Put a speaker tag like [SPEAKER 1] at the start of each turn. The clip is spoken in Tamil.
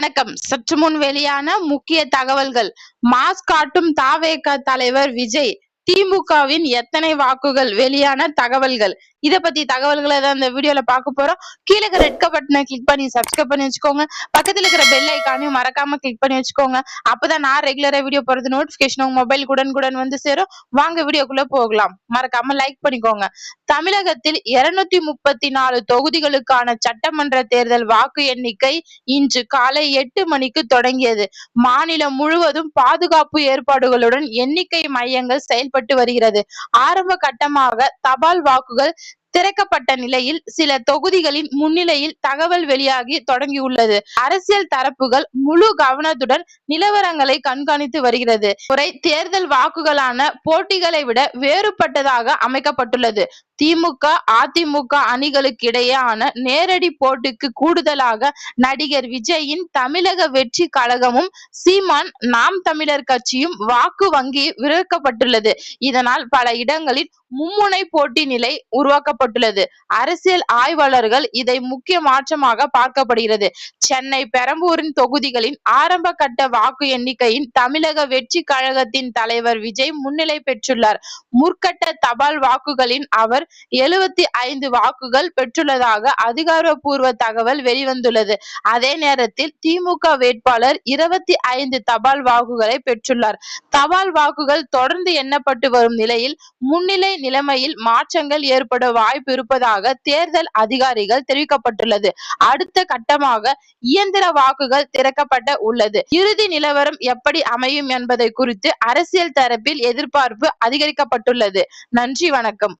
[SPEAKER 1] வணக்கம். சற்று முன் வெளியான முக்கிய தகவல்கள். மாஸ் காட்டும் த.வே.க தலைவர் விஜய். திமுகவின் எத்தனை வாக்குகள்? வெளியான தகவல்கள். இத பத்தி தகவல்களை தான் இந்த வீடியோல பார்க்க போறோம். கீழே இருக்கிற ரெட் பட்டனை கிளிக் பண்ணி சப்ஸ்கிரைப் பண்ணி வச்சுக்கோங்க. பக்கத்துல இருக்கிற பெல் ஐகானையும் மறக்காம கிளிக் பண்ணி வச்சுக்கோங்க. அப்பதான் நான் ரெகுலரா வீடியோ போறது நோட்டிபிகேஷன் உங்க மொபைல் உடனுக்குடன் வந்து சேரும். வாங்க வீடியோக்குள்ள போகலாம். மறக்காம லைக் பண்ணிக்கோங்க. தமிழகத்தில் 234 தொகுதிகளுக்கான சட்டமன்ற தேர்தல் வாக்கு எண்ணிக்கை இன்று காலை 8 மணிக்கு தொடங்கியது. மாநிலம் முழுவதும் பாதுகாப்பு ஏற்பாடுகளுடன் எண்ணிக்கை மையங்கள் செயல்பட்டு வருகிறது. ஆரம்ப கட்டமாக தபால் வாக்குகள் திறக்கப்பட்ட நிலையில் சில தொகுதிகளின் முன்னிலையில் தகவல் வெளியாகி தொடங்கியுள்ளது. அரசியல் தரப்புகள் முழு கவனத்துடன் நிலவரங்களை கண்காணித்து வருகிறது. முறை தேர்தல் வாக்குகளான போட்டிகளை விட வேறுபட்டதாக அமைக்கப்பட்டுள்ளது. திமுக அதிமுக அணிகளுக்கு இடையேயான நேரடி போட்டிக்கு கூடுதலாக நடிகர் விஜயின் தமிழக வெற்றி கழகமும் சீமான் நாம் தமிழர் கட்சியும் வாக்கு வங்கி விரிவாக்கப்பட்டுள்ளது. இதனால் பல இடங்களில் மும்முனை போட்டி நிலை உருவாக்கப்பட்டுள்ளது. அரசியல் ஆய்வாளர்கள் இதை முக்கிய மாற்றமாக பார்க்கப்படுகிறது. சென்னை பெரம்பூரின் தொகுதிகளின் ஆரம்ப கட்ட வாக்கு எண்ணிக்கையின் தமிழக வெற்றி கழகத்தின் தலைவர் விஜய் முன்னிலை பெற்றுள்ளார். முற்கட்ட தபால் வாக்குகளின் அவர் 75 வாக்குகள் பெற்றுள்ளதாக அதிகாரப்பூர்வ தகவல் வெளிவந்துள்ளது. அதே நேரத்தில் திமுக வேட்பாளர் 25 தபால் வாக்குகளை பெற்றுள்ளார். தபால் வாக்குகள் தொடர்ந்து எண்ணப்பட்டு வரும் நிலையில் முன்னிலை நிலைமையில் மாற்றங்கள் ஏற்பட வாய்ப்பு இருப்பதாக தேர்தல் அதிகாரிகள் தெரிவிக்கப்பட்டுள்ளது. அடுத்த கட்டமாக இயந்திர வாக்குகள் திறக்கப்பட உள்ளது. இறுதி நிலவரம் எப்படி அமையும் என்பதை குறித்து அரசியல் தரப்பில் எதிர்பார்ப்பு அதிகரிக்கப்பட்டுள்ளது. நன்றி, வணக்கம்.